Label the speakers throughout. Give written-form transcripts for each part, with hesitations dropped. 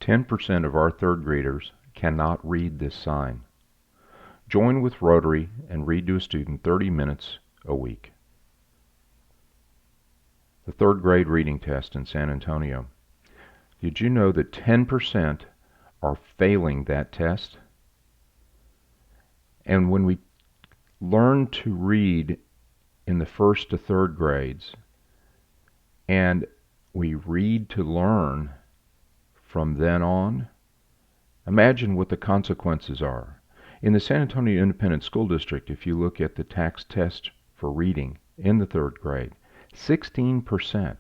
Speaker 1: 10% of our third graders cannot read this sign. Join with Rotary and read to a student 30 minutes a week. The third grade reading test in San Antonio. Did you know that 10% are failing that test? And when we learn to read in the first to third grades, and we read to learn from then on, imagine what the consequences are. In the San Antonio Independent School District, if you look at the tax test for reading in the third grade, 16%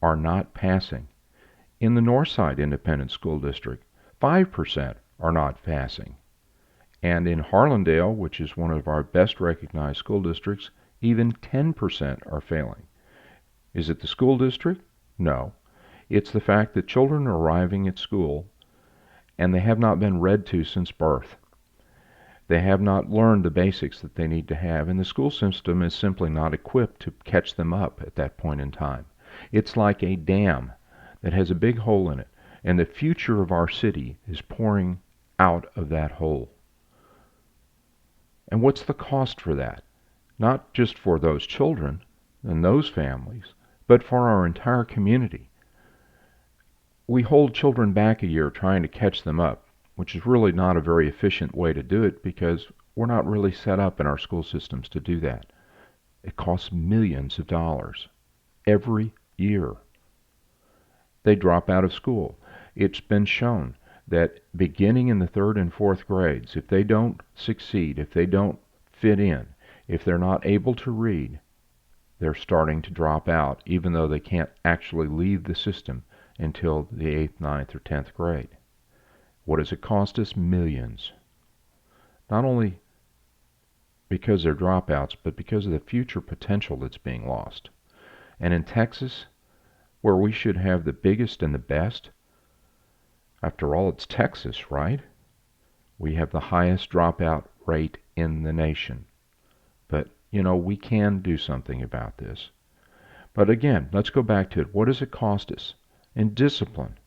Speaker 1: are not passing. In the Northside Independent School District, 5% are not passing. And in Harlandale, which is one of our best recognized school districts, even 10% are failing. Is it the school district? No. It's the fact that children are arriving at school and they have not been read to since birth. They have not learned the basics that they need to have, and the school system is simply not equipped to catch them up at that point in time. It's like a dam that has a big hole in it, and the future of our city is pouring out of that hole. And what's the cost for that? Not just for those children and those families, but for our entire community. We hold children back a year trying to catch them up, which is really not a very efficient way to do it because we're not really set up in our school systems to do that. It costs millions of dollars every year. They drop out of school. It's been shown that beginning in the third and fourth grades, if they don't succeed, if they don't fit in, if they're not able to read, they're starting to drop out, even though they can't actually leave the system until the 8th, 9th, or 10th grade. What does it cost us? Millions. Not only because they're dropouts, but because of the future potential that's being lost. And in Texas, where we should have the biggest and the best, after all, it's Texas, right? We have the highest dropout rate in the nation. But, we can do something about this. But again, let's go back to it. What does it cost us? In discipline,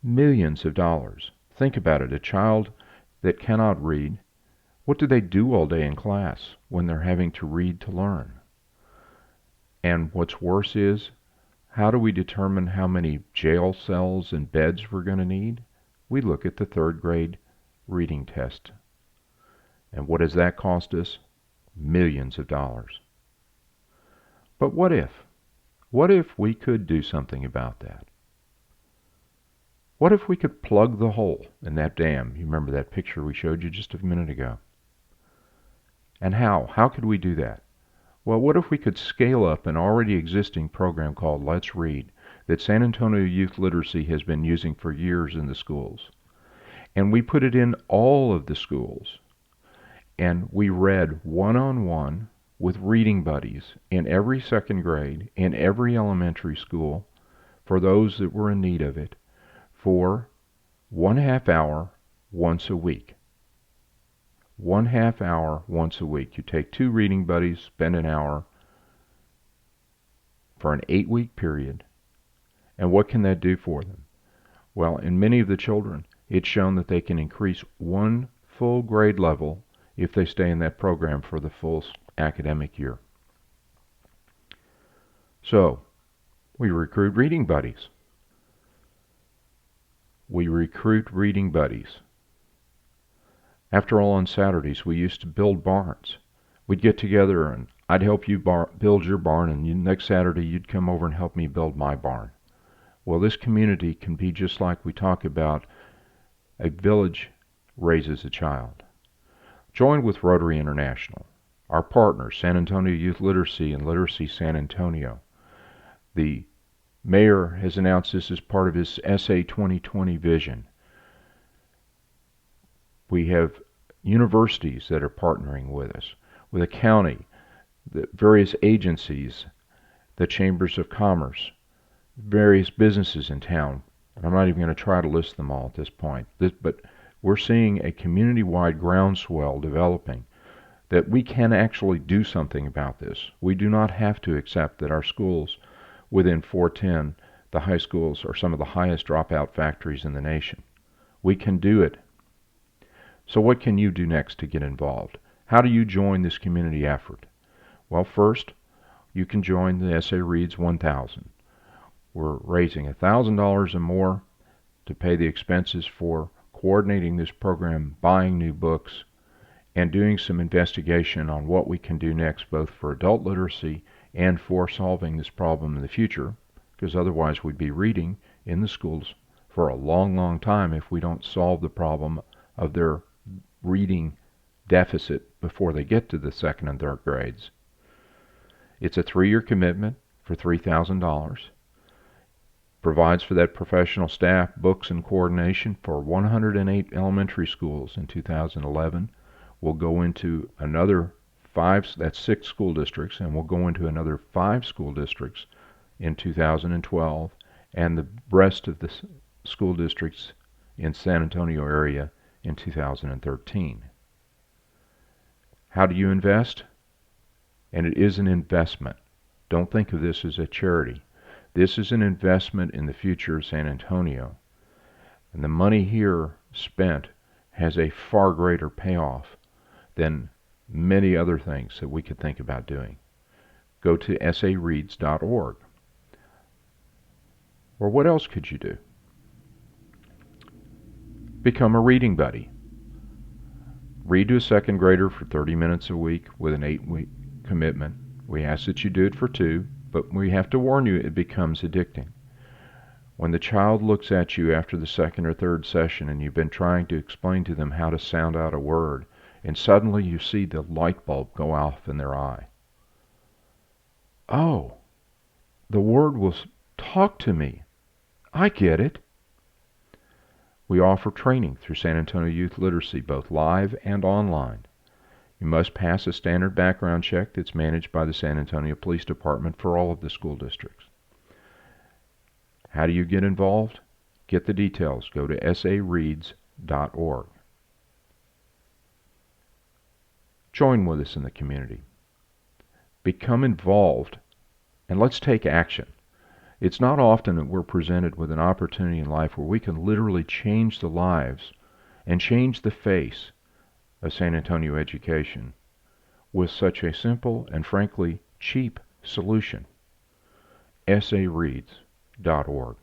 Speaker 1: millions of dollars. Think about it. A child that cannot read, what do they do all day in class when they're having to read to learn? And what's worse is, how do we determine how many jail cells and beds we're going to need? We look at the third grade reading test. And what does that cost us? Millions of dollars. But what if? What if we could do something about that? What if we could plug the hole in that dam? You remember that picture we showed you just a minute ago? And how? How could we do that? Well, what if we could scale up an already existing program called Let's Read that San Antonio Youth Literacy has been using for years in the schools? And we put it in all of the schools. And we read one-on-one with reading buddies in every second grade, in every elementary school, for those that were in need of it, for 1/2 hour once a week. 1/2 hour once a week. You take 2 reading buddies, spend an hour for an 8-week period. And what can that do for them? Well, in many of the children, it's shown that they can increase 1 full grade level if they stay in that program for the full academic year. So, we recruit reading buddies. We recruit reading buddies. After all, on Saturdays, we used to build barns. We'd get together and I'd help you build your barn, and next Saturday you'd come over and help me build my barn. Well, this community can be just like we talk about a village raises a child. Join with Rotary International, our partners, San Antonio Youth Literacy and Literacy San Antonio. The mayor has announced this as part of his SA 2020 vision. We have universities that are partnering with us, with the county, the various agencies, the chambers of commerce, various businesses in town. And I'm not even going to try to list them all at this point. But we're seeing a community-wide groundswell developing that we can actually do something about this. We do not have to accept that our schools within 410 The high schools are some of the highest dropout factories in the nation. We can do it. So what can you do next to get involved? How do you join this community effort? Well, first, you can join the SAReads 1000. We're raising $1,000 or more to pay the expenses for coordinating this program, buying new books, and doing some investigation on what we can do next, both for adult literacy and for solving this problem in the future, because otherwise we'd be reading in the schools for a long, long time if we don't solve the problem of their reading deficit before they get to the second and third grades. It's a 3-year commitment for $3,000. Provides for that professional staff, books, and coordination for 108 elementary schools in 2011. We'll go into another 5, that's 6 school districts, and we'll go into another 5 school districts in 2012, and the rest of the school districts in San Antonio area in 2013. How do you invest? And it is an investment. Don't think of this as a charity. This is an investment in the future of San Antonio. And the money here spent has a far greater payoff than many other things that we could think about doing. Go to sareads.org. Or what else could you do? Become a reading buddy. Read to a second grader for 30 minutes a week with an 8-week commitment. We ask that you do it for 2, but we have to warn you it becomes addicting. When the child looks at you after the second or third session and you've been trying to explain to them how to sound out a word, and suddenly you see the light bulb go off in their eye. Oh, the word will talk to me. I get it. We offer training through San Antonio Youth Literacy, both live and online. You must pass a standard background check that's managed by the San Antonio Police Department for all of the school districts. How do you get involved? Get the details. Go to sareads.org. Join with us in the community. Become involved, and let's take action. It's not often that we're presented with an opportunity in life where we can literally change the lives and change the face of San Antonio education with such a simple and frankly cheap solution. sareads.org.